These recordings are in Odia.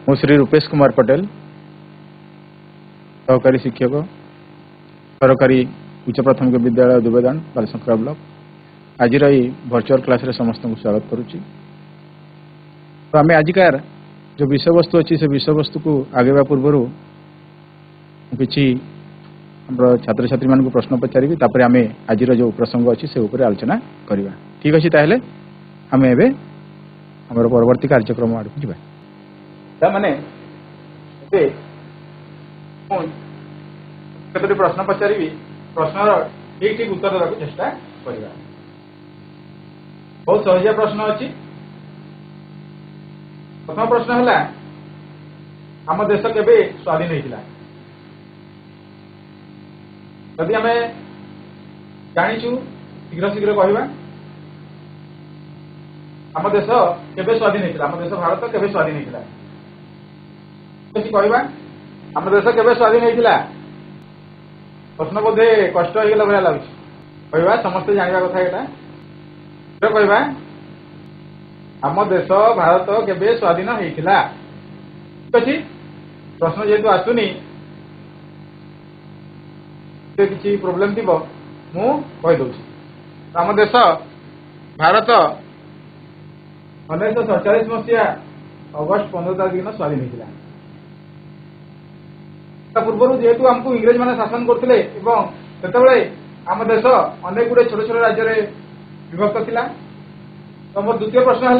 मु श्री रूपेश कुमार पटेल सहकारी शिक्षक सरकारी उच्च प्राथमिक विद्यालय दुबेदान बालसंक्रा ब्लॉक आज वर्चुअल क्लास रे समस्त को स्वागत करुच्ची। तो आम आजिकार जो विषय वस्तु अच्छी से विषय वस्तु को आगे पूर्व किसी छात्र छात्री मान प्रश्न पचारि तापर आम आज जो प्रसंग अच्छी से ऊपर आलोचना करवा। ठीक अच्छे ताहले आम एबे हमर परवर्ती कार्यक्रम आड़ को जा माने कतोटी प्रश्न पचारि प्रश्नर ठीक ठीक उत्तर देवाक चेष्टा करवा। बहुत सहजिया प्रश्न अच्छी। प्रथम प्रश्न है आम देश केबे स्वाधीन होता। जदि आम जाचु शीघ्र शीघ्र कहवा आम देश केबे स्वाधीन होता। आम देश भारत केबे स्वाधीन होता कहवा आम देश केबे स्वाधीन होता। प्रश्न बोधे कष्ट होगला भाया लगुच कहवा समस्ते जानवा कथा यहाँ कहवा आम देश भारत केबे स्वाधीन होता। ठीक अच्छे प्रश्न जेहेतु आसुनी किसी प्रोब्लेम थी मु कहीदे। आम देश भारत 1947 मसीहा अगस्ट 15 तारीख दिन स्वाधीन होता। पूर्व जेहेतु आमको इंग्रेज माने शासन करते आम देश अनेक गुड़े छोट छोट राज्य विभक्त थिला। तो मोर द्वितीय प्रश्न है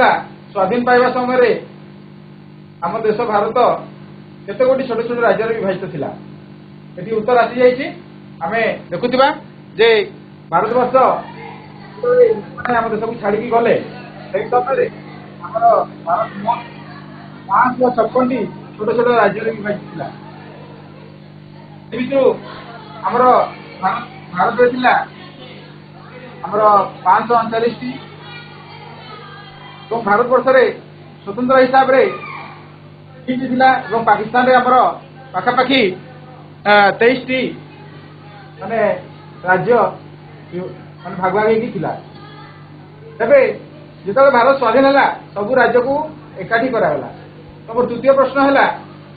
स्वाधीन पाइबा समय आम देश भारत केते गोटी छोट छोट राज्य विभाजित थिला। ये उत्तर आसी जाइए। आम देखुवा जे भारत वर्ष आम देश को छाड़ी गले समय भारत 556 छोट छोट राज्य विभाजित थिला। आमर भारत में आमर 539 तो भारत वर्ष स्वतंत्र हिसाब से पाकिस्तान रे आमर पाखापाखि 23 माने राज्य माने भाग भाग होगी। तेरे जो भारत स्वाधीन है सबू राज्य को एकाठी कराला। तो मोर द्वितीय प्रश्न है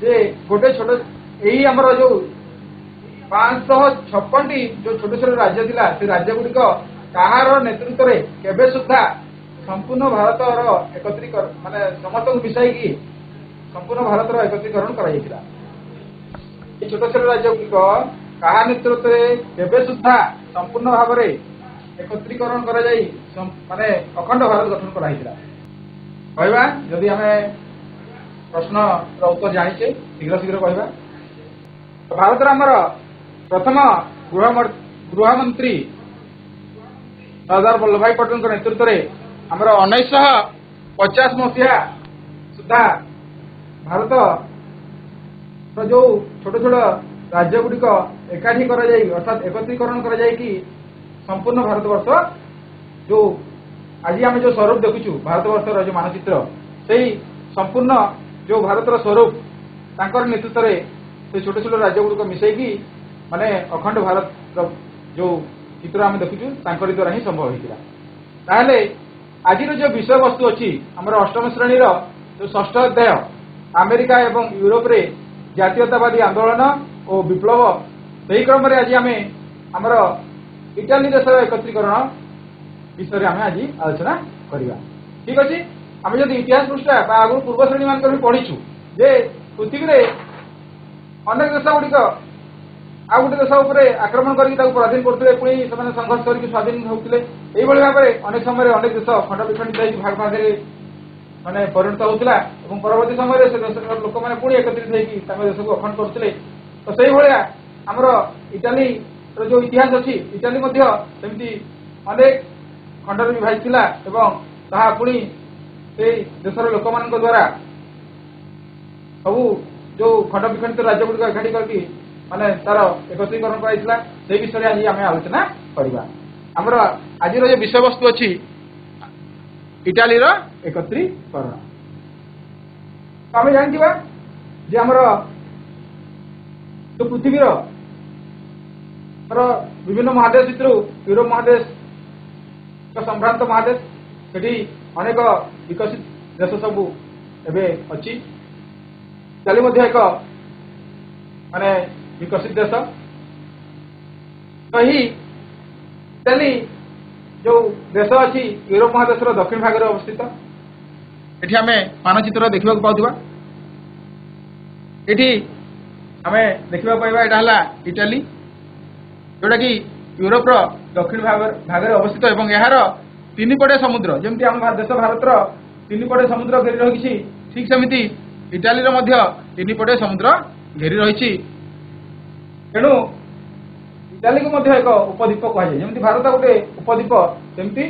जे गोटे छोट यही आमर जो 556 जो छोट छोट राज्य थिला से राज्य गुड़िक कहार नेतृत्व में केबे सुधा संपूर्ण भारत एकत्रीकरण माने समस्त मिसाई संपूर्ण भारत एकत्रीकरण करा। छोट छोट राज्य गुड़िक कहा नेतृत्व में केबे सुधा संपूर्ण भाव में एकत्रीकरण करा माने अखंड भारत गठन कहवा। जदि आम प्रश्न उत्तर जाचे शीघ्र शीघ्र कहवा। भारत आमर प्रथम गृहमंत्री सरदार वल्लभ भाई पटेल नेतृत्व में आमर 1950 मसीहा सुधा भारत जो छोट छोट राज्य गुड़िक एकाठी अर्थात एकत्रीकरण संपूर्ण भारतवर्ष जो आज आम जो स्वरूप देखुचु भारतवर्षर जो मानचित्र से संपूर्ण जो भारतर स्वरूप तांकर नेतृत्व में से छोट छोट राज्य गुड़िक मिसेकी माने अखंड भारत जो चित्र आम देखुचु तांकरी द्वारा ही संभव होता। ताहले आज जो विषय वस्तु अच्छी आमर अष्टम श्रेणी जो षष्ठ अध्याय अमेरिका एवं यूरोप रे जातीयतावादी आंदोलन और विप्लव सही क्रम आज आम आमर इटाली देश एकत्रीकरण विषय आम आज आलोचना करवा। ठीक अच्छे आम जब इतिहास पृष्ठा आगु पूर्व श्रेणी मान पढ़ीचु जे पृथ्वी में अनेक देश गुड़िक आ गोटे देश आक्रमण करके पराधीन करते पुणी से संघर्ष करके स्वाधीन होते। यही भाव में अनेक समय अनेक देश खंड विखंडित भाग भाग माने परिणत होता और परवर्ती समय से देश लोक मैंने पुणी एकत्रित होकर देश को अखंड करते। तो से भाया आमर इटाली जो इतिहास अच्छी इटाली सेमती अनेक खंड विभाजित था पुणी से देशर लोक मान द्वारा सबू जो खंड विखंडित राज्य गुड़िक एकाठी करके माने तार एकत्रीकरण कराइला से विषय आज आम आलोचना करवा। आमर आज जो विषय वस्तु अच्छी इटाली एकत्रीकरण। आम जानवा जे आमर जो पृथ्वी विभिन्न महादेश भितर यूरोप महादेश संभ्रांत महादेश से अनेक विकसित देश सबू एवं अच्छी इटाली एक माने विकसित देश। तो ही इटाली जो देश अच्छी यूरोप महादेश दक्षिण भाग में अवस्थित। ये आम मानचित्र देखा पाऊा ये आम देखा पाइबा यहाँ इटाली जोटा कि यूरोप दक्षिण भाग में अवस्थित और यार तीन पटे समुद्र जमी आम देश भारत तीन पटे समुद्र घेरी रही ठीक सेमती इटाली तीन पटे समुद्र घेरी रही। तेणु इटाली को एक उपद्वीप कहुए जमी भारत गोटे उपद्वीप सेमती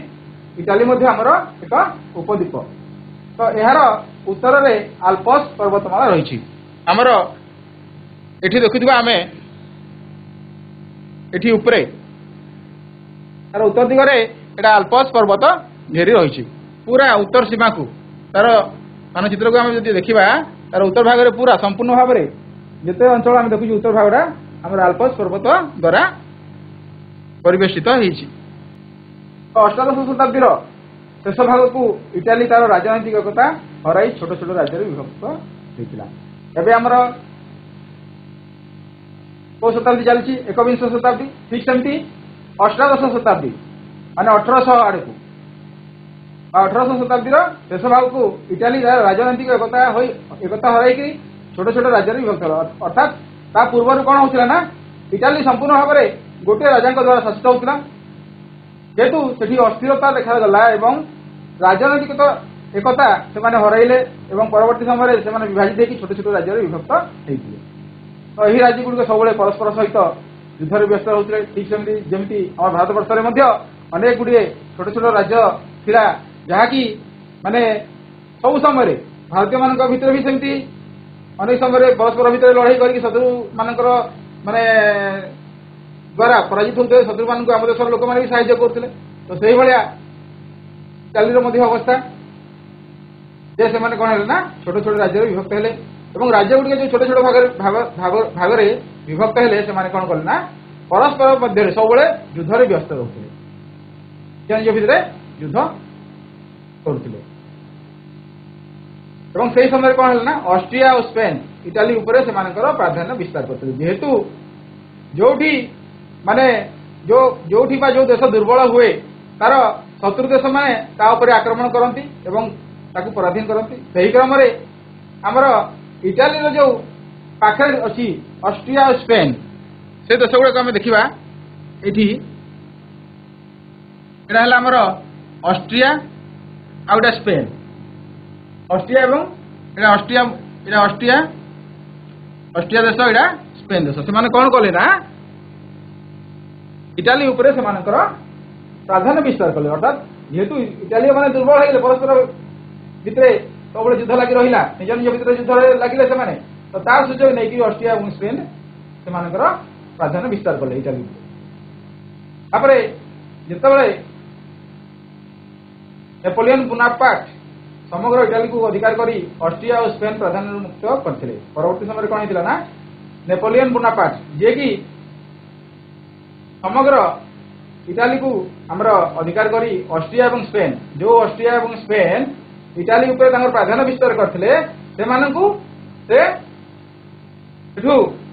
इटाली आमर एक उपद्वीप। तो यार उत्तर में आल्प्स पर्वतमाला रही आमर ये देखुवा आम ये उपरे तार उत्तर दिगरे एटा आल्प्स पर्वत घेरी रही पूरा उत्तर सीमा को तार मानचित्र को आम जो देखा तार उत्तर भाग में पूरा संपूर्ण भाव में जिते अंचल आम देखु उत्तर भागटा आम आल्प्स पर्वत द्वारा परिवेशित होती। तो अष्टादश शताब्दी शेष भाग को इटाली तार राजनैतिक एकता हराई छोट छोट राज्य विभक्त होता। एवं आमर कौ शताब्दी चलती एकविंश शताब्दी ठीक सेमती अष्टादश शताब्दी माने 1800 आड़ को 1800 शताब्दी शेष भाग को इटाली राजनैतिक एकता हराई छोट छोट राज्य विभक्त अर्थात ता पूर्व कौन होता ना इटाली संपूर्ण भाव में गोटे राजा द्वारा शासित होता जेहेतु से अस्थिरता देखा एवं राजनैतिक एकता से हरइले परवर्ती समय से विभाजित होकर छोट छोट राज्य विभक्त होते। तो यही राज्य गुड़िक सब परस्पर सहित युद्ध व्यस्त होते ठीक सेमती जमी आम भारत वर्ष अनेक गुड़े छोट छोट राज्य थिला जहाँकि माने सब समय भारतीय मान भर भी सेमती अनेक समय परस्पर भितर लड़ाई करके शत्रु मानकर माने द्वारा पराजित होते शत्रु मान आम देशर लोक मैंने भी साहाय्य करते। तो से भाया इटाली अवस्था जे से कौन है ना छोट छोट राज्य विभक्त हेले और राज्य गुड़िक जो छोट छोट भाग में विभक्त हेले से कौन कले ना परस्पर मध्य सब युद्ध व्यस्त रोते निज भितर युद्ध करुले। और से समय कौन है ना ऑस्ट्रिया और स्पेन इटाली उपरे से प्राधान्य विस्तार करते जेहेतु जो माने जो देश दुर्बल हुए तार शत्रु देश माने ता उपरे आक्रमण करती एवं ताकू पराधीन करती। सही क्रम आमर इटाली जो पाखे अच्छी ऑस्ट्रिया और स्पेन से देश गुड़ाक आम देखा ये आमर ऑस्ट्रिया आउटा स्पेन ऑस्ट्रिया एवं ऑस्ट्रिया देश यहाँ स्पेन देश से कौन कले ना इटाली उपरे से प्राधान्य विस्तार कले अर्थात जेहेतु इटाली मैंने दुर्बल हो परस्पर भितर सब युद्ध लगी रहा निज निज भितर युद्ध लगे से तो तार सुजोग नहीं ऑस्ट्रिया और स्पेन से प्राधान्य विस्तार कले इटाली तापर जिते नेपोलियन बोनापार्ट समग्र इटाली को अधिकार करी ऑस्ट्रिया और स्पेन प्राधान्य मुक्त करते परवर्ती समय कौन होता ना नेपोलियन बोनापार्ट जे कि समग्र इटाली को आमर अधिकार करी ऑस्ट्रिया और स्पेन जो ऑस्ट्रिया और स्पेन इटाली उपर प्राधान्य विस्तार करते से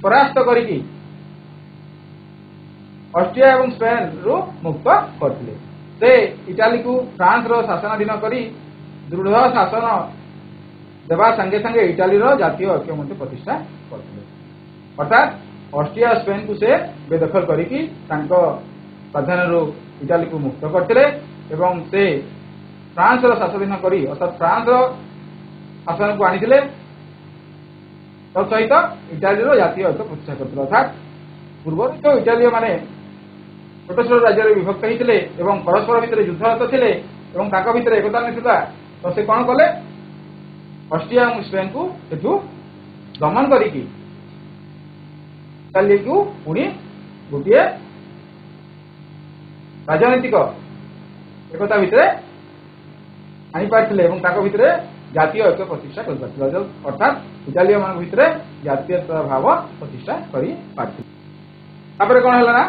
परास्त करी ऑस्ट्रिया और स्पेन रु मुक्त करते से इटाली को फ्रांस रो शासनाधीन करी दृढ़ शासन देवा संगे संगे इटाली रो जातीय ऐक्य प्रतिष्ठा करते अर्थात ऑस्ट्रिया और स्पेन को से बेदखल करी प्राधान्य रू इटाली को मुक्त करते एवं से फ्रांस रो शासनाधीन करी अर्थात फ्रांस रो शासन को आनी सहित इटाली रो जातीय ऐक्य प्रतिष्ठा करते अर्थात पूर्व जो इटाली माने छोट छोट राज्य विभक्त होते परस्पर भितर युद्धरत थे भितर एकता ना तो से कौन कले ऑस्ट्रिया और स्पेन को सेठू दमन करी इटाली को पुणी गोटे राजनैतिक एकता भितर आनी पार्थिले भितर जातीय ऐक्य प्रतिष्ठा कर पार्थिले अर्थात इटाली मान भितर जातीय भाव प्रतिष्ठा कर पार्थिले। कौन है ना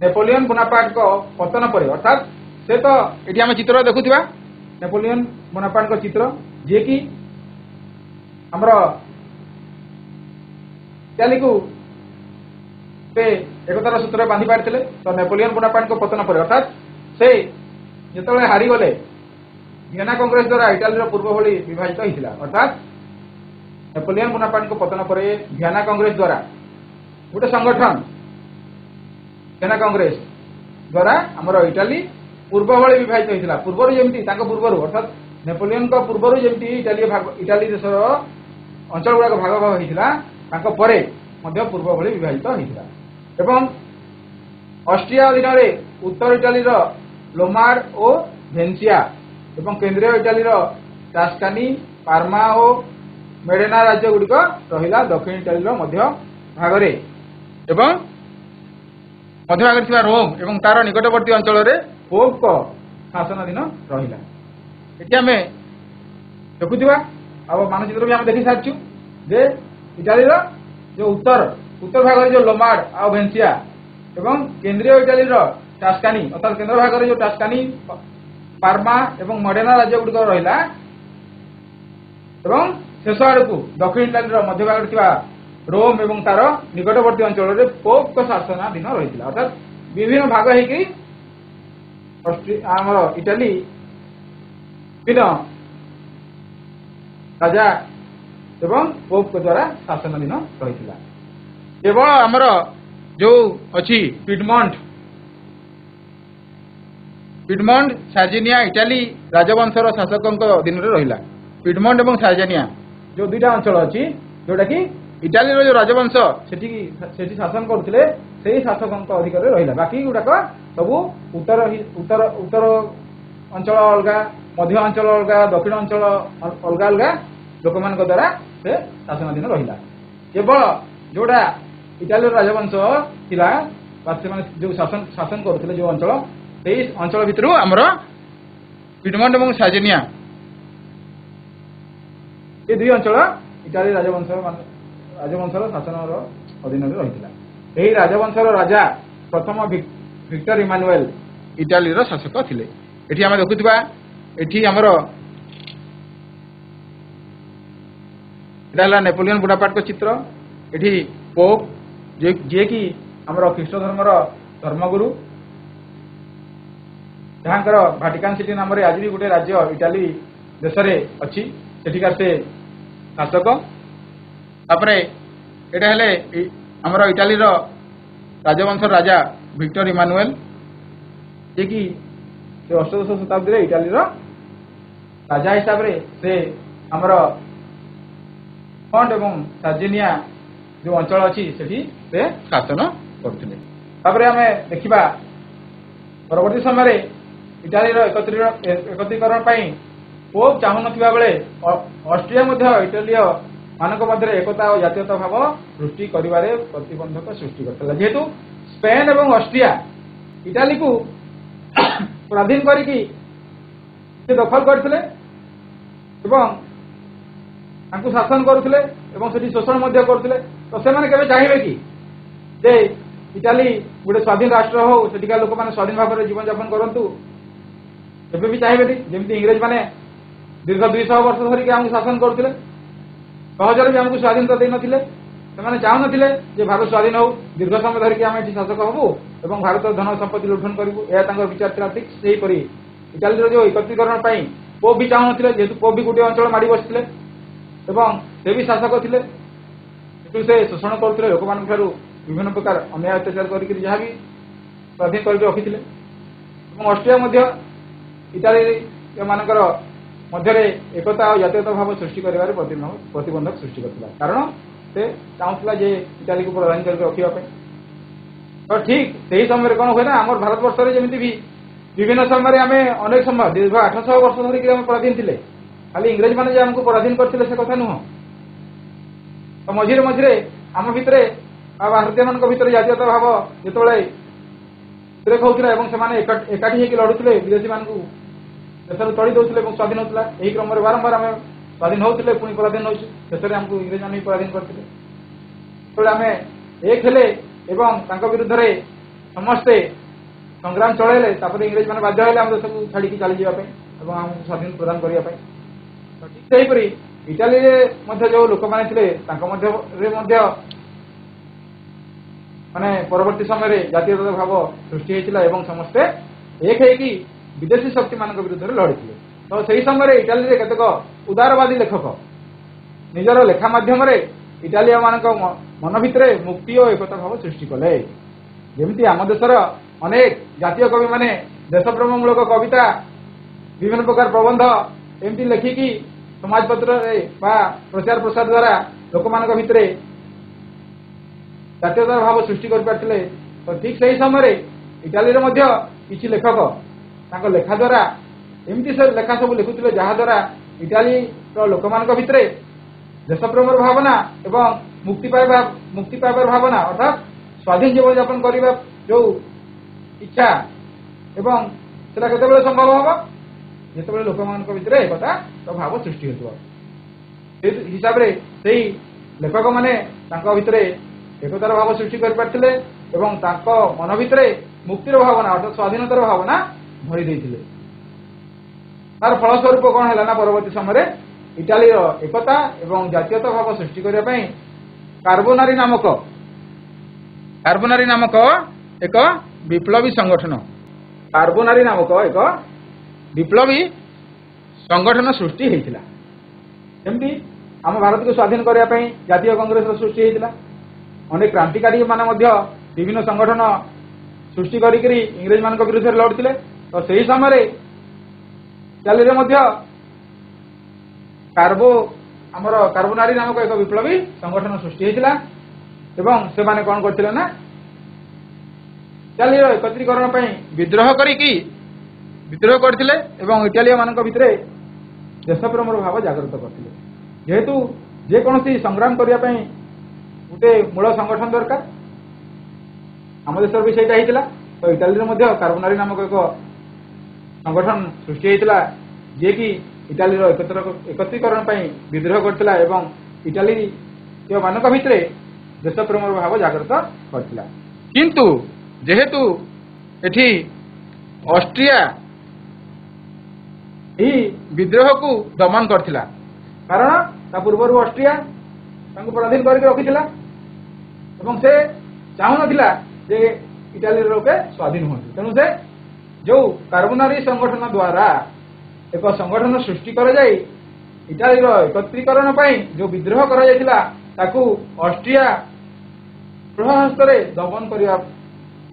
नेपोलियन बोनापार्ट को पतन पर अर्थात से तो ये आम चित्र देखुवा नेपोलियन बोनापार्ट को चित्र जे कि हमर इटाली को से एकतार सूत्र बांधि पारिथिले। तो नेपोलियन बोनापार्ट को पतन पर अर्थात से जेतबेले हारी गले वियना कांग्रेस द्वारा इटाली पूर्व भली विभाजित होइतिला। अर्थात नेपोलियन बोनापार्ट को पतन पर वियना कांग्रेस द्वारा गोटे संगठन वियना कांग्रेस द्वारा आमर इटाली पूर्व भली विभाजित होइतिला। पूर्व जेमती तांको पूर्व अर्थात नेपोलियन को पूर्व जेमती इटाली देशर अंचल गुड़ाक भाग भाग होइतिला तांको परे मध्य पूर्व भली विभाजित होइतिला। एवं ऑस्ट्रिया अधीन उत्तर इटाली लोमार और भेन्सिया एवं केंद्रीय इटाली टास्कानी पार्मा और मेडेना राज्य गुड़िक रहिला दक्षिण इटाली मध्य भागरे एवं मध्य भागरे थिबा रोम एवं तार निकटवर्ती अंचल रे पोप को शासनाधीन रहिला। एठी आमे देखुथिबा अब मानचित्र भी आमे देखि सारछु जे इटाली जो उत्तर भाग जो लोमार्ड आ भेन्सिया एवं केंद्रीय इटाली टास्कानी अर्थात केंद्र भाग जो टास्कानी पार्मा एवं मडेना राज्य गुड़िक रहिला एवं शेष आड़ को दक्षिण इटाली मध्य भाग रोम एवं तार निकटवर्ती अंचल रे पोप को शासनाधीन रही। अर्थात विभिन्न भाग होगी आमर इटाली विभिन्न राजा एवं पोप को द्वारा शासनाधीन रही। केवल आमर जो अच्छी पिडमंट सार्जिनिया इटाली राजवंशर शासकों दिन में रहिला। पिडमंट एवं सार्जिनिया जो दुईटा अंचल अच्छी जोटा कि इटाली जो राजवंश सेठी शासन करते से शासकों अधिकार रहिला। बाकी गुड़ाक सब उत्तर उत्तर उत्तर अंचल अलग मध्य अंचल अलग दक्षिण अंचल अलग अलग लोक मान द्वारा से शासनाधीन रहिला। केवल जोड़ा इटाली राजवंश थिला से जो शासन करते जो अंचल से अंचल भितर आमर पिडमंट एवं सार्जिनिया ये दुई अंचल इटाली राजवंशर शासन अधीन रही। यही राजवंशर राजा प्रथम विक्टर इमानुएल इटाली शासक थिले। एठी आमे देखुथिबा एठी आमर एटा नेपोलियन बोनापार्ट को चित्र। एठी पोप जे कि आमर ख्रीष्ट धर्मर धर्मगुरु जहाँकर भाटिकान सिटी नाम आज भी गोटे राज्य इटाली देश में अच्छी सेठिकार से शासक। तापरे एटा हेले आमर इटाली राजवंश राजा विक्टर इमानुएल जे कि अष्टदश शताब्दी इटाली राजा हिसाब से आमर फंट एवं सार्जिनिया जो अंचल अच्छी सेठी से शासन करथिले। तापरे आमे देखिबा परवर्ती समय इटाली एकत्रीकरण पोप चाहू नथिबा बेले ऑस्ट्रिया मध्य इटालीय मानक मध्य एकता और जातीयता भाव सृष्टि करिवारे प्रतिबंधक सृष्टि करथिला। जेहेतु स्पेन एवं ऑस्ट्रिया इटाली को स्वाधीन करिकी से दखल करथिले एवं तांकु शासन करुथिले एवं सेठी शोषण मध्य करुथिले। तो से माने केबे चाहिबे कि जे इटाली गोटे स्वाधीन राष्ट्र हो सेठिका लोक माने स्वाधीन भाव में जीवन यापन करंतु केबे भी चाहिबे जेमती इंग्रेज माने दीर्घ 200 वर्ष धरिक आमको शासन करथिले सहजरे भी आमको स्वाधीनता दे नथिले। से चाहू नथिले जे भारत स्वाधीन हो दीर्घ समय धरिक आम एठी शासक हबु एवं भारत धन संपत्ति लुठन करिवु एया तांकर विचार थिला। ठीक सेही परि इटाली जो एकत्रीकरण पई पोप भी चाहू नथिले जेतु पोप भी गोटे अंचल माडी बसिथिले एवं से भी शासक थिले से शोषण करथिले लोक मान ठारू विभिन्न प्रकार अन्याय अत्याचार करके जहाँ भी स्वाधीन करके रखिथिले। ऑस्ट्रिया मध्य इटाली मानकर मध्य एकता और जातीयता भाव सृष्टि करिवारे प्रतिबंधक सृष्टि करथिला। कारण से चाहूला जे इटाली को प्रधान करके रखिबा। तो ठीक सही समय कौन हुए ना आम भारत वर्ष जमी भी विभिन्न समय आम अनेक समय दीर्घ 800 वर्ष धरिक पराधीन थे खाली इंग्रेज मैंने आमको पराधीन करते से कथा नुह। तो मझे मझे आम भितर भारतीय मान भर जातीयता भाव जिते ब्रेक होता एकाठी होकर लड़ुले विदेशी मान देश तड़ी दौले स्वाधीन होता यही क्रम में बारंबार आम स्वाधीन होते पुणी पराधीन होती शेष में आमको इंग्रेज मैंने पराधीन करते जो आम एक हेले विरुद्ध में समस्ते संग्राम चलैले इंग्रेज मैंने बाध्य आम देश को छाड़ी चली जावाई आमको स्वाधीन प्रदान करने। ठीक से इटाली जो लोक मैंने थे ମାନେ ପରବର୍ତ୍ତୀ ସମୟରେ ଜାତୀୟତା ଭାବ ସୃଷ୍ଟି ହୋଇଥିଲା ଏବଂ ସମସ୍ତେ ଏକ ହେଇକି ବିଦେଶୀ ଶକ୍ତି ମାନଙ୍କ ବିରୁଦ୍ଧରେ ଲଢିଥିଲେ। ତ ସେହି ସମୟରେ ଇଟାଲୀରେ କେତେକ ଉଦାରବାଦୀ ଲେଖକ ନିଜର ଲେଖା ମାଧ୍ୟମରେ ଇଟାଲିଆ ମାନଙ୍କ ମନ ଭିତରେ ମୁକ୍ତି ଓ ଏକତା ଭାବ ସୃଷ୍ଟି କଲେ। ଯେମିତି ଆମ ଦେଶର ଅନେକ ଜାତୀୟ କବି ମାନେ ଦେଶପ୍ରେମମୂଳକ କବିତା ବିଭିନ୍ନ ପ୍ରକାର ପ୍ରବନ୍ଧ ଏମିତି ଲେଖିକି ସମାଜପତ୍ରରେ ବା ପ୍ରଚାର ପ୍ରସାର ଦ୍ୱାରା ଲୋକମାନଙ୍କ ଭିତରେ ଜାତୀୟତା ଭାବ ସୃଷ୍ଟି କରିପାରିଥିଲେ। ତ ଠିକ୍ ସେହି ସମୟରେ ଇଟାଲୀରେ ମଧ୍ୟ କିଛି ଲେଖକ ତାଙ୍କ ଲେଖା ଦ୍ୱାରା ଏମିତି ସେ ଲେଖା ସବୁ ଲେଖୁଥିଲେ ଯାହାଦ୍ୱାରା ଇଟାଲୀର ଲୋକମାନଙ୍କ ଭିତରେ ଦେଶପ୍ରେମର ଭାବନା ଏବଂ ମୁକ୍ତି ପାଇବାର ଭାବନା ଅର୍ଥାତ୍ ସ୍ୱାଧୀନ ଜୀବନଯାପନ କରିବା ଯେଉଁ ଇଚ୍ଛା ଏବଂ ସେଟା କେତେବେଳେ ସମ୍ଭବ ହେବ ଯେତେବେଳେ ଲୋକମାନଙ୍କ ଭିତରେ ଏକତାର ଭାବ ସୃଷ୍ଟି ହେଉଥିବ। ସେ ହିସାବରେ ସେହି ଲେଖକମାନେ ତାଙ୍କ ଭିତରେ ଏକତାର ଭାବ ସୃଷ୍ଟି କରିପାରିଥିଲେ ଏବଂ ତାଙ୍କ ମନ ଭିତରେ ମୁକ୍ତିର ଭାବନା ଅର୍ଥାତ୍ ସ୍ୱାଧୀନତାର ଭାବନା ଭରି ଦେଇଥିଲେ। ତାର ଫଳସ୍ୱରୂପ କ'ଣ ହେଲା ନା ପରବର୍ତ୍ତୀ ସମୟରେ ଇଟାଲୀର ଏକତା ଏବଂ ଜାତୀୟତା ଭାବ ସୃଷ୍ଟି କରିବା ପାଇଁ କାର୍ବୋନାରୀ ନାମକ ଏକ ବିପ୍ଳବୀ ସଂଗଠନ ସୃଷ୍ଟି ହୋଇଥିଲା। ସେମିତି ଆମ ଭାରତକୁ ସ୍ୱାଧୀନ କରିବା ପାଇଁ ଜାତୀୟ କଂଗ୍ରେସର ସୃଷ୍ଟି ହୋଇଥିଲା। ଅନେକ କ୍ରାନ୍ତିକାରୀ ମାନେ ମଧ୍ୟ ବିଭିନ୍ନ ସଂଗଠନ ସୃଷ୍ଟି କରିକିରି ଇଂରେଜମାନଙ୍କ ବିରୁଦ୍ଧରେ ଲଢୁଥିଲେ। ତ ସେହି ସମୟରେ ଇଟାଲୀରେ ମଧ୍ୟ କାର୍ବୋନାରୀ ନାମକ ଏକ ବିପ୍ଳବୀ ସଂଗଠନ ସୃଷ୍ଟି ହୋଇଥିଲା ଏବଂ ସେମାନେ କ'ଣ କରିଥିଲେ ନା ଇଟାଲୀର ଏକତ୍ରୀକରଣ ପାଇଁ ବିଦ୍ରୋହ କରିଥିଲେ ଏବଂ ଇଟାଲୀୟ ମାନଙ୍କ ଭିତରେ ଦେଶପ୍ରେମର ଭାବ ଜାଗ୍ରତ କରିଥିଲେ। ଯେହେତୁ ଯେକୌଣସି ସଂଗ୍ରାମ କରିବା ପାଇଁ ଗୋଟେ ମୂଳ ସଂଗଠନ ଦରକାର, ଆମ ଦେଶରେ ବି ସେଇଟା ହେଇଥିଲା। ତ ଇଟାଲୀରେ ମଧ୍ୟ କାର୍ବୋନାରୀ ନାମକ ଏକ ସଂଗଠନ ସୃଷ୍ଟି ହୋଇଥିଲା ଯିଏକି ଇଟାଲୀର ଏକତ୍ରୀକରଣ ପାଇଁ ବିଦ୍ରୋହ କରିଥିଲା ଏବଂ ଇଟାଲୀୟ ମାନଙ୍କ ଭିତରେ ଦେଶପ୍ରେମର ଭାବ ଜାଗ୍ରତ କରିଥିଲା। କିନ୍ତୁ ଯେହେତୁ ଏଠି ଅଷ୍ଟ୍ରିଆ ଏହି ବିଦ୍ରୋହକୁ ଦମନ କରିଥିଲା, କାରଣ ତା ପୂର୍ବରୁ ଅଷ୍ଟ୍ରିଆ ତାଙ୍କୁ ପରାଧୀନ କରିକି ରଖିଥିଲା ଏବଂ ସେ ଚାହୁଁନଥିଲା ଯେ ଇଟାଲୀର ଲୋକେ ସ୍ୱାଧୀନ ହୁଅନ୍ତୁ। ତେଣୁ ସେ ଯେଉଁ କାର୍ବୋନାରୀ ସଂଗଠନ ଦ୍ୱାରା ଏକ ସଂଗଠନ ସୃଷ୍ଟି କରାଯାଇ ଇଟାଲୀର ଏକତ୍ରୀକରଣ ପାଇଁ ଯେଉଁ ବିଦ୍ରୋହ କରାଯାଇଥିଲା ତାକୁ ଅଷ୍ଟ୍ରିଆ ଦୃଢ଼ ହସ୍ତରେ ଦମନ କରିବା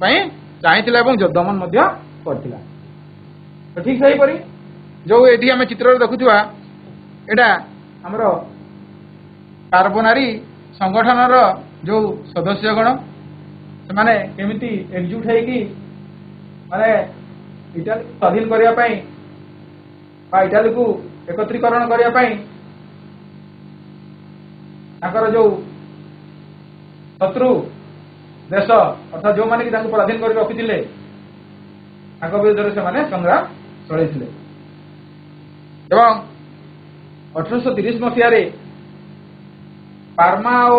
ପାଇଁ ଚାହିଁଥିଲା ଏବଂ ଦମନ ମଧ୍ୟ କରିଥିଲା। ଠିକ୍ ସେହିପରି ଯେଉଁ ଏଠି ଆମେ ଚିତ୍ରରେ ଦେଖୁଥିବା ଏଇଟା ଆମର କାର୍ବୋନାରୀ ସଂଗଠନର ଯେଉଁ ସଦସ୍ୟଗଣ ସେମାନେ କେମିତି ଏକଜୁଟ ହେଇକି ମାନେ ଇଟାଲୀ ସ୍ୱାଧୀନ କରିବା ପାଇଁ ବା ଇଟାଲୀକୁ ଏକତ୍ରୀକରଣ କରିବା ପାଇଁ ତାଙ୍କର ଯେଉଁ ଶତ୍ରୁ ଦେଶ ଅର୍ଥାତ୍ ଯେଉଁମାନେ କି ତାଙ୍କୁ ପରାଧୀନ କରି ରଖିଥିଲେ ତାଙ୍କ ବିରୁଦ୍ଧରେ ସେମାନେ ସଂଗ୍ରାମ ଚଳେଇଥିଲେ ଏବଂ 1830 ମସିହାରେ ପାର୍ମା ଓ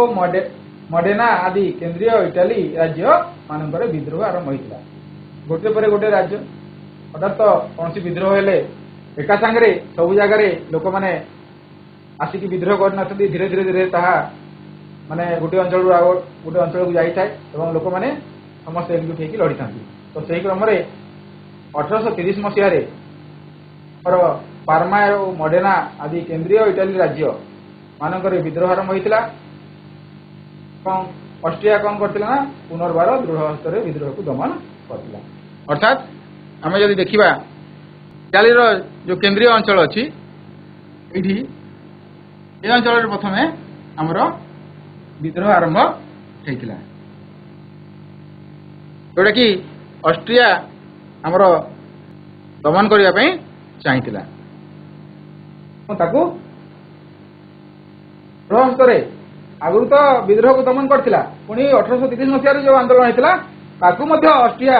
ମଡେନା ଆଦି କେନ୍ଦ୍ରୀୟ ଇଟାଲୀ ରାଜ୍ୟ ମାନଙ୍କରେ ବିଦ୍ରୋହ ଆରମ୍ଭ ହୋଇଥିଲା। ଗୋଟିଏ ପରେ ଗୋଟିଏ ରାଜ୍ୟ ଅର୍ଥାତ୍ କୌଣସି ବିଦ୍ରୋହ ହେଲେ ଏକା ସାଙ୍ଗରେ ସବୁ ଜାଗାରେ ଲୋକମାନେ ଆସିକି ବିଦ୍ରୋହ କରିନଥାନ୍ତି। ଧୀରେ ଧୀରେ ତାହା ମାନେ ଗୋଟିଏ ଅଞ୍ଚଳରୁ ଆଉ ଗୋଟିଏ ଅଞ୍ଚଳକୁ ଯାଇଥାଏ ଏବଂ ଲୋକମାନେ ସମସ୍ତେ ଏକଜୁଟ ହେଇକି ଲଢ଼ିଥାନ୍ତି। ତ ସେହି କ୍ରମରେ 1830 ମସିହାରେ ପାର୍ମା ଓ ମଡେନା ଆଦି କେନ୍ଦ୍ରୀୟ ଇଟାଲୀ ରାଜ୍ୟ ମାନଙ୍କରେ ବିଦ୍ରୋହ ଆରମ୍ଭ ହୋଇଥିଲା ଏବଂ ଅଷ୍ଟ୍ରିଆ କ'ଣ କରିଥିଲା ନା ପୁନର୍ବାର ଦୃଢ଼ ହସ୍ତରେ ବିଦ୍ରୋହକୁ ଦମନ କରିଥିଲା। ଅର୍ଥାତ୍ ଆମେ ଯଦି ଦେଖିବା ଇଟାଲୀର ଯେଉଁ କେନ୍ଦ୍ରୀୟ ଅଞ୍ଚଳ ଅଛି ଏଇଠି ଏ ଅଞ୍ଚଳରେ ପ୍ରଥମେ ଆମର ବିଦ୍ରୋହ ଆରମ୍ଭ ହୋଇଥିଲା, ଯେଉଁଟାକି ଅଷ୍ଟ୍ରିଆ ଆମର ଦମନ କରିବା ପାଇଁ ଚାହିଁଥିଲା ତାକୁ ଦୃଢ଼ ହସ୍ତରେ। ଆଗରୁ ତ ବିଦ୍ରୋହକୁ ଦମନ କରିଥିଲା, ପୁଣି 1830 ମସିହାରେ ଯେଉଁ ଆନ୍ଦୋଳନ ହେଇଥିଲା ତାକୁ ମଧ୍ୟ ଅଷ୍ଟ୍ରିଆ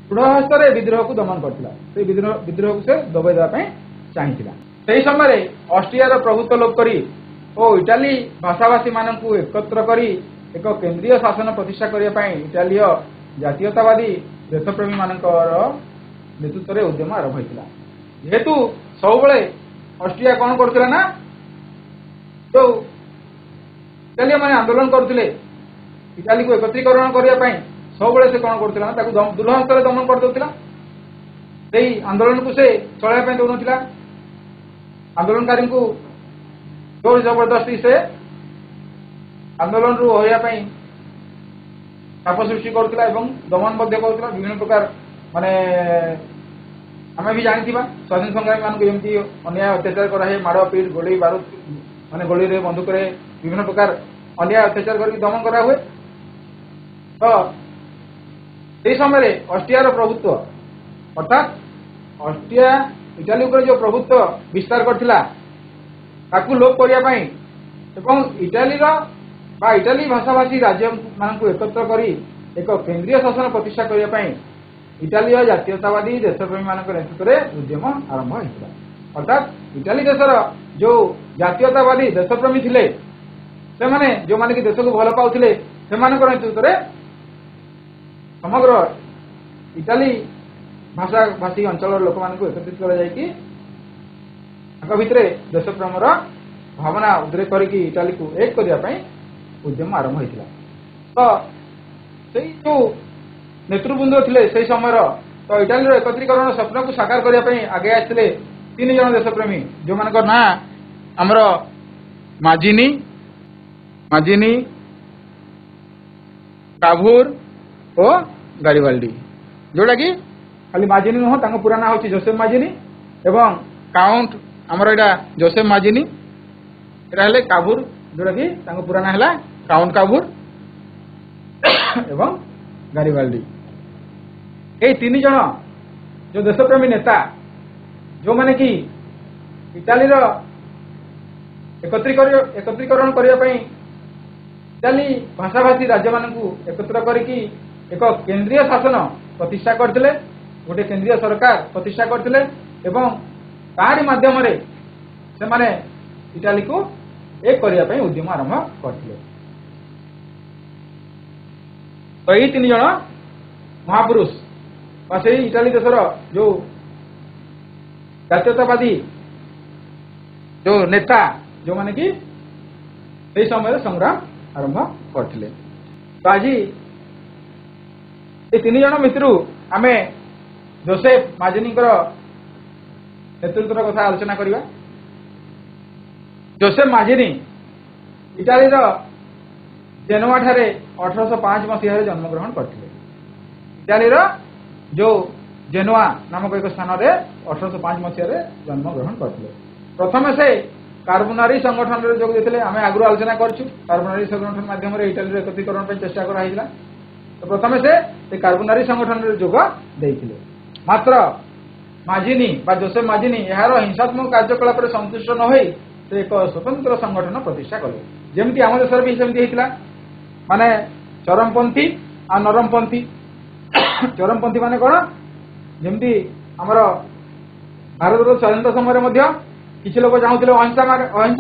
ଦୃଢ଼ ହସ୍ତରେ ବିଦ୍ରୋହକୁ ଦମନ କରିଥିଲା। ସେଇ ବିଦ୍ରୋହକୁ ସେ ଦବାଇ ଦେବା ପାଇଁ ଚାହିଁଥିଲା। ସେହି ସମୟରେ ଅଷ୍ଟ୍ରିଆର ପ୍ରଭୁତ୍ୱ ଲୋପ କରି ଓ ଇଟାଲୀ ଭାଷାଭାଷୀ ମାନଙ୍କୁ ଏକତ୍ର କରି ଏକ କେନ୍ଦ୍ରୀୟ ଶାସନ ପ୍ରତିଷ୍ଠା କରିବା ପାଇଁ ଇଟାଲୀୟ ଜାତୀୟତାବାଦୀ ଦେଶପ୍ରେମୀ ମାନଙ୍କର ନେତୃତ୍ୱରେ ଉଦ୍ୟମ ଆରମ୍ଭ ହୋଇଥିଲା। ଯେହେତୁ ସବୁବେଳେ ଅଷ୍ଟ୍ରିଆ କ'ଣ କରୁଥିଲା ନା ଯେଉଁ ଇଟାଲୀୟ ମାନେ ଆନ୍ଦୋଳନ କରୁଥିଲେ ଇଟାଲୀକୁ ଏକତ୍ରୀକରଣ କରିବା ପାଇଁ ସବୁବେଳେ ସେ କଣ କରୁଥିଲା ନା ତାକୁ ଦୁର୍ହସ୍ତରେ ଦମନ କରିଦେଉଥିଲା। ସେଇ ଆନ୍ଦୋଳନକୁ ସେ ଚଳାଇବା ପାଇଁ ଦେଉନଥିଲା। ଆନ୍ଦୋଳନକାରୀଙ୍କୁ ଜୋର ଜବରଦସ୍ତି ସେ ଆନ୍ଦୋଳନରୁ ଓହରିବା ପାଇଁ ଚାପ ସୃଷ୍ଟି କରୁଥିଲା ଏବଂ ଦମନ ମଧ୍ୟ କରୁଥିଲା। ବିଭିନ୍ନ ପ୍ରକାର ମାନେ ଆମେ ବି ଜାଣିଥିବା ସ୍ୱାଧୀନ ସଂଗ୍ରାମୀ ମାନଙ୍କୁ ଯେମିତି ଅନ୍ୟାୟ ଅତ୍ୟାଚାର କରାହୁଏ, ମାଡ଼ ପିଟ ଗୋଳି ବାରୁଦ ମାନେ ଗୋଳିରେ ବନ୍ଧୁକରେ ବିଭିନ୍ନ ପ୍ରକାର ଅନ୍ୟାୟ ଅତ୍ୟାଚାର କରିକି ଦମନ କରାହୁଏ। ତ ସେହି ସମୟରେ ଅଷ୍ଟ୍ରିଆର ପ୍ରଭୁତ୍ୱ ଅର୍ଥାତ୍ ଅଷ୍ଟ୍ରିଆ ଇଟାଲୀ ଉପରେ ଯେଉଁ ପ୍ରଭୁତ୍ୱ ବିସ୍ତାର କରିଥିଲା ତାକୁ ଲୋପ କରିବା ପାଇଁ ଏବଂ ଇଟାଲୀର ବା ଇଟାଲୀ ଭାଷାଭାଷୀ ରାଜ୍ୟମାନଙ୍କୁ ଏକତ୍ର କରି ଏକ କେନ୍ଦ୍ରୀୟ ଶାସନ ପ୍ରତିଷ୍ଠା କରିବା ପାଇଁ ଇଟାଲୀର ଜାତୀୟତାବାଦୀ ଦେଶପ୍ରେମୀମାନଙ୍କ ନେତୃତ୍ୱରେ ଉଦ୍ୟମ ଆରମ୍ଭ ହୋଇଥିଲା। ଅର୍ଥାତ୍ ଇଟାଲୀ ଦେଶର ଯେଉଁ ଜାତୀୟତାବାଦୀ ଦେଶପ୍ରେମୀ ଥିଲେ ସେମାନେ ଯେଉଁମାନେ କି ଦେଶକୁ ଭଲ ପାଉଥିଲେ ସେମାନଙ୍କ ନେତୃତ୍ୱରେ ସମଗ୍ର ଇଟାଲୀ ଭାଷାଭାଷୀ ଅଞ୍ଚଳର ଲୋକମାନଙ୍କୁ ଏକତ୍ରିତ କରାଯାଇକି ତାଙ୍କ ଭିତରେ ଦେଶପ୍ରେମର ଭାବନା ଉଦ୍ରେକ କରିକି ଇଟାଲୀକୁ ଏକ କରିବା ପାଇଁ ଉଦ୍ୟମ ଆରମ୍ଭ ହୋଇଥିଲା। ତ ସେଇ ଯେଉଁ ନେତୃବୃନ୍ଦ ଥିଲେ ସେଇ ସମୟର ତ ଇଟାଲୀର ଏକତ୍ରୀକରଣ ସ୍ୱପ୍ନକୁ ସାକାର କରିବା ପାଇଁ ଆଗେଇ ଆସିଥିଲେ 3 ଜଣ ଦେଶପ୍ରେମୀ ଯେଉଁମାନଙ୍କ ନାଁ ଆମର ମାଜିନି, କାଭୁର ଓ ଗାରିବାଲ୍ଡି। ଯୋଉଟା କି ଖାଲି ମାଜିନି ନୁହଁ, ତାଙ୍କ ପୁରା ନାଁ ହେଉଛି ଜୋସେଫ ମାଜିନି ଏବଂ କାଉଣ୍ଟ ଆମର ଏଇଟା ଜୋସେଫ ମାଜିନି, ଏଇଟା ହେଲେ କାଭୁର ଯୋଉଟା କି ତାଙ୍କ ପୁରା ନାଁ ହେଲା କାଉଣ୍ଟ କାଭୁର ଏବଂ ଗାରିବାଲ୍ଡି। ଏଇ 3 ଜଣ ଯୋଉ ଦେଶପ୍ରେମୀ ନେତା ଯୋଉମାନେ କି ଇଟାଲୀର ଏକତ୍ରୀକରଣ କରିବା ପାଇଁ ଇଟାଲୀ ଭାଷାଭାଷୀ ରାଜ୍ୟମାନଙ୍କୁ ଏକତ୍ର କରିକି ଏକ କେନ୍ଦ୍ରୀୟ ଶାସନ ପ୍ରତିଷ୍ଠା କରିଥିଲେ, ଗୋଟେ କେନ୍ଦ୍ରୀୟ ସରକାର ପ୍ରତିଷ୍ଠା କରିଥିଲେ ଏବଂ ତାହାରି ମାଧ୍ୟମରେ ସେମାନେ ଇଟାଲୀକୁ ଏକ କରିବା ପାଇଁ ଉଦ୍ୟମ ଆରମ୍ଭ କରିଥିଲେ। ତ ଏଇ 3 ଜଣ ମହାପୁରୁଷ ବା ସେଇ ଇଟାଲୀ ଦେଶର ଯୋଉ ଜାତୀୟତାବାଦୀ ଯୋଉ ନେତା ଯୋଉମାନେ କି ସେଇ ସମୟରେ ସଂଗ୍ରାମ ଆରମ୍ଭ କରିଥିଲେ। ତ ଆଜି ଏ 3 ଜଣ ଭିତରୁ ଆମେ ଜୋସେଫ ମାଜିନିଙ୍କର ନେତୃତ୍ୱର କଥା ଆଲୋଚନା କରିବା। ଜୋସେଫ ମାଜିନି ଇଟାଲୀର ଜେନୋଆ ଠାରେ 1805 ମସିହାରେ ଜନ୍ମଗ୍ରହଣ କରିଥିଲେ। ଇଟାଲୀର ଯୋଉ ଜେନୋଆ ନାମକ ଏକ ସ୍ଥାନରେ 1805 ମସିହାରେ ଜନ୍ମଗ୍ରହଣ କରିଥିଲେ। ପ୍ରଥମେ ସେ କାର୍ବୋନାରୀ ସଂଗଠନରେ ଯୋଗ ଦେଇଥିଲେ। ଆମେ ଆଗରୁ ଆଲୋଚନା କରିଛୁ କାର୍ବୋନାରୀ ସଂଗଠନ ମାଧ୍ୟମରେ ଇଟାଲୀର ଏକତ୍ରୀକରଣ ପାଇଁ ଚେଷ୍ଟା କରାଯାଇଥିଲା। ତ ପ୍ରଥମେ ସେ କାର୍ବୋନାରୀ ସଂଗଠନରେ ଯୋଗ ଦେଇଥିଲେ। ମାତ୍ର ମାଜିନି ବା ଜୋସେଫ ମାଜିନି ଏହାର ହିଂସାତ୍ମକ କାର୍ଯ୍ୟକଳାପରେ ସନ୍ତୁଷ୍ଟ ନ ହୋଇ ସେ ଏକ ସ୍ୱତନ୍ତ୍ର ସଂଗଠନ ପ୍ରତିଷ୍ଠା କଲେ। ଯେମିତି ଆମ ଦେଶରେ ବି ସେମିତି ହେଇଥିଲା, ମାନେ ଚରମପନ୍ଥୀ ଆଉ ନରମପନ୍ଥୀ। ଚରମପନ୍ଥୀ ମାନେ କ'ଣ, ଯେମିତି ଆମର ଭାରତର ସ୍ୱାଧୀନତା ସମୟରେ ମଧ୍ୟ କିଛି ଲୋକ ଚାହୁଁଥିଲେ ଅହିଂସା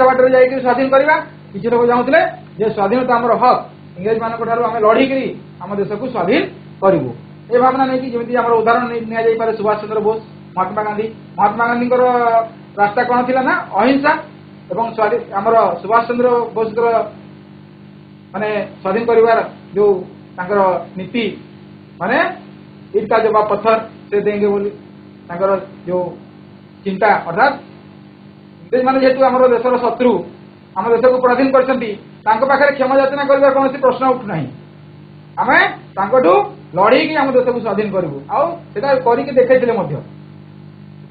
ବାଟରେ ଯାଇକି ସ୍ୱାଧୀନ କରିବା, କିଛି ଲୋକ ଚାହୁଁଥିଲେ ଯେ ସ୍ୱାଧୀନତା ଆମର ହକ୍, ଇଂରେଜ ମାନଙ୍କ ଠାରୁ ଆମେ ଲଢିକିରି ଆମ ଦେଶକୁ ସ୍ୱାଧୀନ କରିବୁ। ଏ ଭାବନା ନେଇକି ଯେମିତି ଆମର ଉଦାହରଣ ନିଆଯାଇପାରେ ସୁଭାଷ ଚନ୍ଦ୍ର ବୋଷ, ମହାତ୍ମା ଗାନ୍ଧୀ। ମହାତ୍ମା ଗାନ୍ଧୀଙ୍କର ରାସ୍ତା କ'ଣ ଥିଲା ନା ଅହିଂସା ଏବଂ ଆମର ସୁଭାଷ ଚନ୍ଦ୍ର ବୋଷଙ୍କର ମାନେ ସ୍ୱାଧୀନ କରିବାର ଯୋଉ ତାଙ୍କର ନୀତି ମାନେ ଇଟ୍ କା ଜବାବ ପଥର ସେ ଦେଙ୍ଗେ ବୋଲି ତାଙ୍କର ଯୋଉ ଚିନ୍ତା, ଅର୍ଥାତ୍ ଇଂରେଜ ମାନେ ଯେହେତୁ ଆମର ଦେଶର ଶତ୍ରୁ, ଆମ ଦେଶକୁ ପରାଧୀନ କରିଛନ୍ତି, ତାଙ୍କ ପାଖରେ କ୍ଷମା ଯାଚନା କରିବାର କୌଣସି ପ୍ରଶ୍ନ ଉଠୁନାହିଁ। ଆମେ ତାଙ୍କଠୁ ଲଢେଇକି ଆମ ଦେଶକୁ ସ୍ୱାଧୀନ କରିବୁ, ଆଉ ସେଟା କରିକି ଦେଖେଇଥିଲେ ମଧ୍ୟ।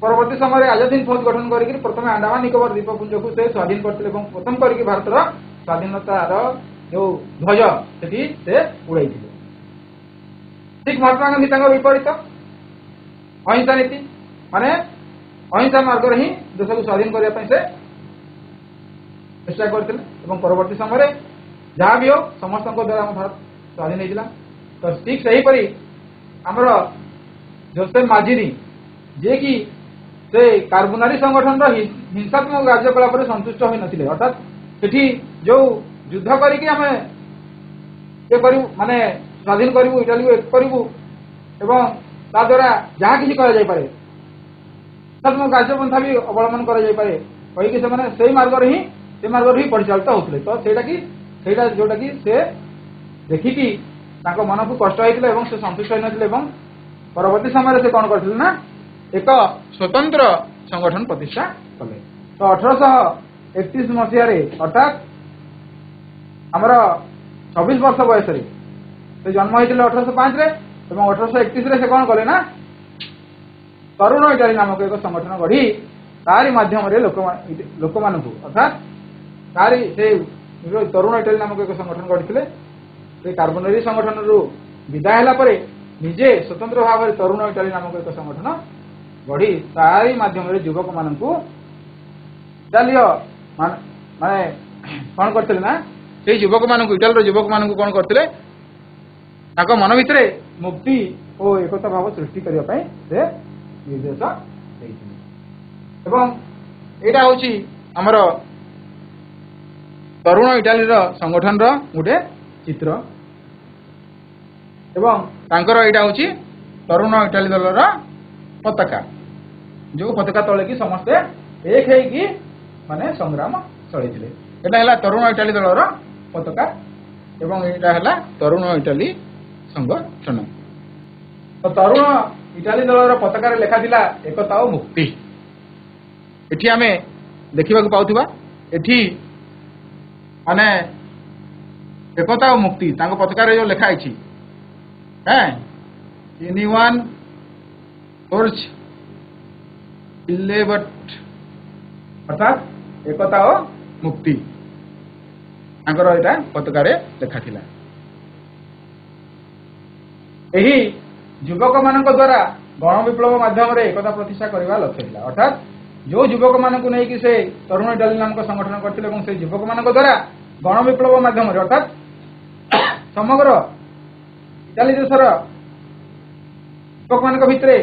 ପରବର୍ତ୍ତୀ ସମୟରେ ଆଜାଦ ହିନ୍ଦ ଫୌଜ ଗଠନ କରିକି ପ୍ରଥମେ ଆଣ୍ଡାମାନ ନିକୋବର ଦ୍ୱୀପପୁଞ୍ଜକୁ ସେ ସ୍ୱାଧୀନ କରିଥିଲେ ଏବଂ ପ୍ରଥମ କରିକି ଭାରତର ସ୍ୱାଧୀନତାର ଯୋଉ ଧ୍ୱଜ ସେଠି ସେ ଉଡେଇଥିଲେ। ଠିକ ମହାତ୍ମା ଗାନ୍ଧୀ ତାଙ୍କ ବିପରୀତ ଅହିଂସା ନୀତି, ମାନେ ଅହିଂସା ମାର୍ଗରେ ହିଁ ଦେଶକୁ ସ୍ୱାଧୀନ କରିବା ପାଇଁ ସେ ଚେଷ୍ଟା କରିଥିଲେ ଏବଂ ପରବର୍ତ୍ତୀ ସମୟରେ ଯାହା ବି ହଉ ସମସ୍ତଙ୍କ ଦ୍ୱାରା ଆମ ଭାରତ ସ୍ୱାଧୀନ ହେଇଥିଲା। ତ ଠିକ ସେହିପରି ଆମର ଜୋସେଫ ମାଜିନି ଯିଏକି ସେ କାର୍ବୋନାରୀ ସଂଗଠନର ହିଂସାତ୍ମକ କାର୍ଯ୍ୟକଳାପରେ ସନ୍ତୁଷ୍ଟ ହୋଇନଥିଲେ, ଅର୍ଥାତ୍ ସେଠି ଯୋଉ ଯୁଦ୍ଧ କରିକି ଆମେ ଇଏ କରିବୁ ମାନେ ସ୍ୱାଧୀନ କରିବୁ, ଇଟାଲୀକୁ ଏକ କରିବୁ ଏବଂ ତା ଦ୍ୱାରା ଯାହା କିଛି କରାଯାଇପାରେ ହିଂସାତ୍ମକ କାର୍ଯ୍ୟପନ୍ଥା ବି ଅବଲମ୍ବନ କରାଯାଇପାରେ କହିକି ସେମାନେ ସେଇ ମାର୍ଗରେ ହିଁ ପରିଚାଳିତ ହଉଥିଲେ। ତ ସେଇଟା ଯୋଉଟା କି ସେ ଦେଖିକି ତାଙ୍କ ମନକୁ କଷ୍ଟ ହୋଇଥିଲା ଏବଂ ସେ ସନ୍ତୁଷ୍ଟ ହୋଇନଥିଲେ ଏବଂ ପରବର୍ତ୍ତୀ ସମୟରେ ସେ କ'ଣ କରିଥିଲେ ନା ଏକ ସ୍ୱତନ୍ତ୍ର ସଂଗଠନ ପ୍ରତିଷ୍ଠା କଲେ। ତ 1831 ମସିହାରେ ଅର୍ଥାତ୍ ଆମର 26 ବର୍ଷ ବୟସରେ ସେ ଜନ୍ମ ହୋଇଥିଲେ 1805ରେ ଏବଂ 1831ରେ ସେ କ'ଣ କଲେ ନା ତରୁଣ ଇଟାଲୀ ନାମକ ଏକ ସଂଗଠନ ଗଢ଼ି ତାରି ମାଧ୍ୟମରେ ଲୋକମାନଙ୍କୁ ଅର୍ଥାତ୍ ତାରି ସେ ତରୁଣ ଇଟାଲୀ ନାମକ ଏକ ସଂଗଠନ ଗଢ଼ିଥିଲେ। ସେ କାର୍ବୋନେରୀ ସଂଗଠନରୁ ବିଦାୟ ହେଲା ପରେ ନିଜେ ସ୍ୱତନ୍ତ୍ର ଭାବରେ ତରୁଣ ଇଟାଲୀ ନାମକ ଏକ ସଂଗଠନ ଗଢ଼ି ତାରି ମାଧ୍ୟମରେ ଯୁବକମାନଙ୍କୁ ଇଟାଲୀୟ ମାନେ କ'ଣ କରିଥିଲେ ନା ସେଇ ଯୁବକମାନଙ୍କୁ ଇଟାଲୀର ଯୁବକମାନଙ୍କୁ କ'ଣ କରିଥିଲେ ତାଙ୍କ ମନ ଭିତରେ ମୁକ୍ତି ଓ ଏକତା ଭାବ ସୃଷ୍ଟି କରିବା ପାଇଁ ସେ ନିର୍ଦ୍ଦେଶ ଦେଇଥିଲେ। ଏବଂ ଏଇଟା ହେଉଛି ଆମର ତରୁଣ ଇଟାଲୀର ସଂଗଠନର ଗୋଟେ ଚିତ୍ର ଏବଂ ତାଙ୍କର ଏଇଟା ହେଉଛି ତରୁଣ ଇଟାଲୀ ଦଳର ପତାକା, ଯେଉଁ ପତାକା ତଳେ କି ସମସ୍ତେ ଏକ ହେଇକି ମାନେ ସଂଗ୍ରାମ ଚଳେଇଥିଲେ। ଏଇଟା ହେଲା ତରୁଣ ଇଟାଲୀ ଦଳର ପତାକା ଏବଂ ଏଇଟା ହେଲା ତରୁଣ ଇଟାଲୀ ସଂଗଠନ। ତ ତରୁଣ ଇଟାଲୀ ଦଳର ପତାକାରେ ଲେଖାଥିଲା ଏକତା ଓ ମୁକ୍ତି। ଏଠି ଆମେ ଦେଖିବାକୁ ପାଉଥିବା ଏଠି ମାନେ ଏକତା ଓ ମୁକ୍ତି ତାଙ୍କ ପତାକାରେ ଯେଉଁ ଲେଖା ହେଇଛି ଏନିୱାନ୍ ଫୋର୍ସ ଇଲେବଟ୍ ଅର୍ଥାତ୍ ଏକତା ଓ ମୁକ୍ତି ତାଙ୍କର ଏଇଟା ପତାକାରେ ଲେଖାଥିଲା। ଏହି ଯୁବକମାନଙ୍କ ଦ୍ୱାରା ଗଣ ବିପ୍ଳବ ମାଧ୍ୟମରେ ଏକତା ପ୍ରତିଷ୍ଠା କରିବା ଲକ୍ଷ୍ୟ ଥିଲା। ଅର୍ଥାତ୍ ଯେଉଁ ଯୁବକମାନଙ୍କୁ ନେଇକି ସେ ତରୁଣ ଇଟାଲୀ ନାମକ ସଂଗଠନ କରିଥିଲେ ଏବଂ ସେ ଯୁବକମାନଙ୍କ ଦ୍ୱାରା ଗଣ ବିପ୍ଳବ ମାଧ୍ୟମରେ ଅର୍ଥାତ୍ ସମଗ୍ର ଇଟାଲୀ ଦେଶର ଯୁବକମାନଙ୍କ ଭିତରେ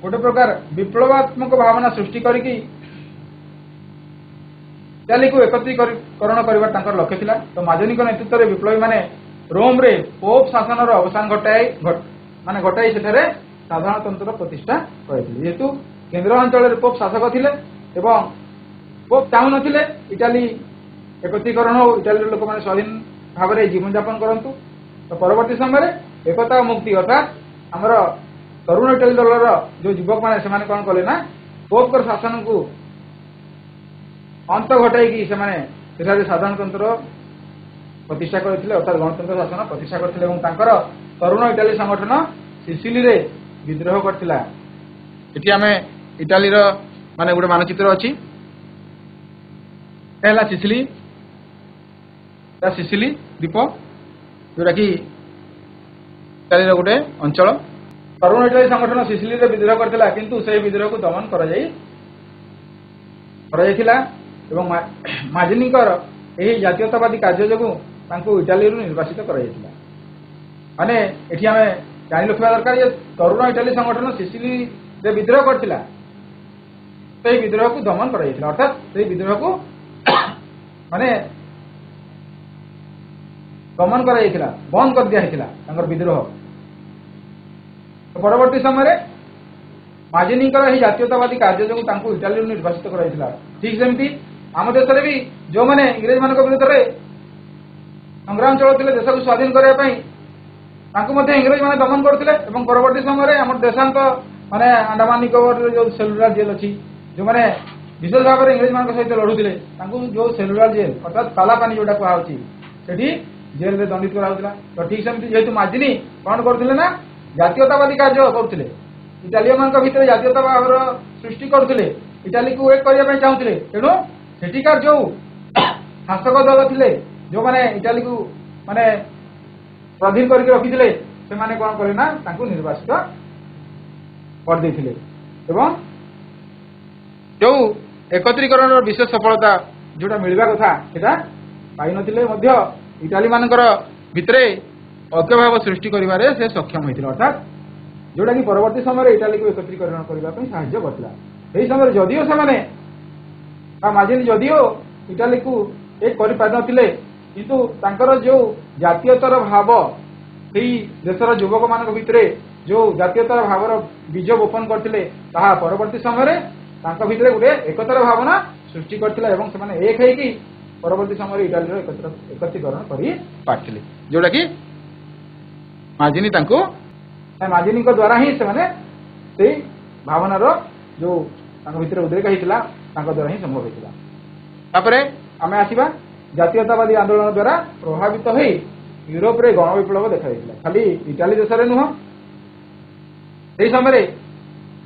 ଗୋଟେ ପ୍ରକାର ବିପ୍ଳବାତ୍ମକ ଭାବନା ସୃଷ୍ଟି କରିକି ଇଟାଲୀକୁ ଏକତ୍ରୀକରଣ କରିବା ତାଙ୍କର ଲକ୍ଷ୍ୟ ଥିଲା। ତ ମାଜୋନିଙ୍କ ନେତୃତ୍ୱରେ ବିପ୍ଳବୀମାନେ ରୋମରେ ପୋପ୍ ଶାସନର ଅବସାନ ଘଟାଇ ସେଠାରେ ସାଧାରଣତନ୍ତ୍ର ପ୍ରତିଷ୍ଠା କରିଥିଲେ। ଯେହେତୁ କେନ୍ଦ୍ର ଅଞ୍ଚଳରେ ପୋପ୍ ଶାସକ ଥିଲେ ଏବଂ ପୋପ୍ ଚାହୁଁନଥିଲେ ଇଟାଲୀ ଏକତ୍ରୀକରଣ ଓ ଇଟାଲୀର ଲୋକମାନେ ସ୍ୱାଧୀନ ଭାବରେ ଜୀବନଯାପନ କରନ୍ତୁ। ତ ପରବର୍ତ୍ତୀ ସମୟରେ ଏକତା ଓ ମୁକ୍ତି ଅର୍ଥାତ୍ ଆମର ତରୁଣ ଇଟାଲୀ ଦଳର ଯେଉଁ ଯୁବକମାନେ ସେମାନେ କ'ଣ କଲେ ନା ପୋପ୍ଙ୍କର ଶାସନକୁ ଅନ୍ତ ଘଟାଇକି ସେମାନେ ସେଠାରେ ସାଧାରଣତନ୍ତ୍ର ପ୍ରତିଷ୍ଠା କରିଥିଲେ ଅର୍ଥାତ୍ ଗଣତନ୍ତ୍ର ଶାସନ ପ୍ରତିଷ୍ଠା କରିଥିଲେ ଏବଂ ତାଙ୍କର ତରୁଣ ଇଟାଲୀ ସଂଗଠନ ସିସିଲିରେ ବିଦ୍ରୋହ କରିଥିଲା। ଏଠି ଆମେ ଇଟାଲୀର ମାନେ ଗୋଟେ ମାନଚିତ୍ର ଅଛି, ଏହା ହେଲା ସିସିଲି ଦ୍ୱୀପ ଯୋଉଟାକି ଇଟାଲୀର ଗୋଟେ ଅଞ୍ଚଳ। ତରୁଣ ଇଟାଲୀ ସଂଗଠନ ସିସିଲିରେ ବିଦ୍ରୋହ କରିଥିଲା କିନ୍ତୁ ସେହି ବିଦ୍ରୋହକୁ ଦମନ କରାଯାଇଥିଲା ଏବଂ ମାଜିନିଙ୍କର ଏହି ଜାତୀୟତାବାଦୀ କାର୍ଯ୍ୟ ଯୋଗୁଁ ତାଙ୍କୁ ଇଟାଲୀରୁ ନିର୍ବାସିତ କରାଯାଇଥିଲା। ମାନେ ଏଠି ଆମେ ଜାଣି ରଖିବା ଦରକାର ଯେ ତରୁଣ ଇଟାଲୀ ସଂଗଠନ ସିସିଲିରେ ବିଦ୍ରୋହ କରିଥିଲା, ସେହି ବିଦ୍ରୋହକୁ ଦମନ କରାଯାଇଥିଲା ଅର୍ଥାତ୍ ସେହି ବିଦ୍ରୋହକୁ ମାନେ ଦମନ କରାଯାଇଥିଲା, ବନ୍ଦ କରିଦିଆଯାଇଥିଲା ତାଙ୍କର ବିଦ୍ରୋହ। ପରବର୍ତ୍ତୀ ସମୟରେ ମାଜିନିଙ୍କର ଏହି ଜାତୀୟତାବାଦୀ କାର୍ଯ୍ୟ ଯୋଗୁଁ ତାଙ୍କୁ ଇଟାଲୀରୁ ନିର୍ବାସିତ କରାଯାଇଥିଲା। ଠିକ୍ ସେମିତି ଆମ ଦେଶରେ ବି ଯେଉଁମାନେ ଇଂରେଜମାନଙ୍କ ବିରୁଦ୍ଧରେ ସଂଗ୍ରାମ ଚଳାଉଥିଲେ ଦେଶକୁ ସ୍ୱାଧୀନ କରିବା ପାଇଁ ତାଙ୍କୁ ମଧ୍ୟ ଇଂରେଜମାନେ ଦମନ କରୁଥିଲେ ଏବଂ ପରବର୍ତ୍ତୀ ସମୟରେ ଆମର ଦେଶାନ୍ତ ମାନେ ଆଣ୍ଡାମାନ ନିକୋବରରେ ଯେଉଁ ସେଲୁଲାର ଜେଲ୍ ଅଛି ଯେଉଁମାନେ ବିଶେଷ ଭାବରେ ଇଂରେଜମାନଙ୍କ ସହିତ ଲଢ଼ୁଥିଲେ ତାଙ୍କୁ ଯେଉଁ ସେଲୁଲାର ଜେଲ୍ ଅର୍ଥାତ୍ କାଲାପାନି ଯେଉଁଟା କୁହାହେଉଛି ସେଠି ଜେଲରେ ଦଣ୍ଡିତ କରାହେଉଥିଲା। ତ ଠିକ୍ ସେମିତି ଯେହେତୁ ମାଜିନି କ'ଣ କରୁଥିଲେ ନା ଜାତୀୟତାବାଦୀ କାର୍ଯ୍ୟ କରୁଥିଲେ, ଇଟାଲୀୟମାନଙ୍କ ଭିତରେ ଜାତୀୟତା ଭାବର ସୃଷ୍ଟି କରୁଥିଲେ, ଇଟାଲୀକୁ ଏକ କରିବା ପାଇଁ ଚାହୁଁଥିଲେ। ତେଣୁ ସେଠିକାର ଯେଉଁ ଶାସକ ଦଳ ଥିଲେ ଯେଉଁମାନେ ଇଟାଲୀକୁ ମାନେ ସ୍ୱାଧୀନ କରିକି ରଖିଥିଲେ ସେମାନେ କ'ଣ କଲେ ନା ତାଙ୍କୁ ନିର୍ବାସିତ କରିଦେଇଥିଲେ ଏବଂ ଯେଉଁ ଏକତ୍ରୀକରଣର ବିଶେଷ ସଫଳତା ଯେଉଁଟା ମିଳିବା କଥା ସେଇଟା ପାଇନଥିଲେ ମଧ୍ୟ ଇଟାଲୀମାନଙ୍କର ଭିତରେ ଐକ୍ୟଭାବ ସୃଷ୍ଟି କରିବାରେ ସେ ସକ୍ଷମ ହୋଇଥିଲେ ଅର୍ଥାତ୍ ଯେଉଁଟାକି ପରବର୍ତ୍ତୀ ସମୟରେ ଇଟାଲୀକୁ ଏକତ୍ରୀକରଣ କରିବା ପାଇଁ ସାହାଯ୍ୟ କରିଥିଲା। ସେହି ସମୟରେ ଯଦିଓ ସେମାନେ ବା ମାଜିନି ଯଦିଓ ଇଟାଲୀକୁ ଏକ କରିପାରିନଥିଲେ କିନ୍ତୁ ତାଙ୍କର ଯେଉଁ ଜାତୀୟତାର ଭାବ ସେହି ଦେଶର ଯୁବକମାନଙ୍କ ଭିତରେ ଯେଉଁ ଜାତୀୟତାର ଭାବର ବୀଜ ବୋପନ କରିଥିଲେ ତାହା ପରବର୍ତ୍ତୀ ସମୟରେ ତାଙ୍କ ଭିତରେ ଗୋଟେ ଏକତାର ଭାବନା ସୃଷ୍ଟି କରିଥିଲା ଏବଂ ସେମାନେ ଏକ ହେଇକି ପରବର୍ତ୍ତୀ ସମୟରେ ଇଟାଲୀର ଏକତ୍ରୀକରଣ କରିପାରିଥିଲେ, ଯେଉଁଟାକି ମାଜିନି ତାଙ୍କୁ ମାଜିନିଙ୍କ ଦ୍ୱାରା ହିଁ ସେମାନେ ସେଇ ଭାବନାର ଯୋଉ ତାଙ୍କ ଭିତରେ ଉଦ୍ରେକ ହେଇଥିଲା ତାଙ୍କ ଦ୍ୱାରା ହିଁ ସମ୍ଭବ ହେଇଥିଲା। ତାପରେ ଆମେ ଆସିବା ଜାତୀୟତାବାଦୀ ଆନ୍ଦୋଳନ ଦ୍ୱାରା ପ୍ରଭାବିତ ହୋଇ ୟୁରୋପରେ ଗଣ ବିପ୍ଳବ ଦେଖାଯାଇଥିଲା। ଖାଲି ଇଟାଲୀ ଦେଶରେ ନୁହଁ, ସେହି ସମୟରେ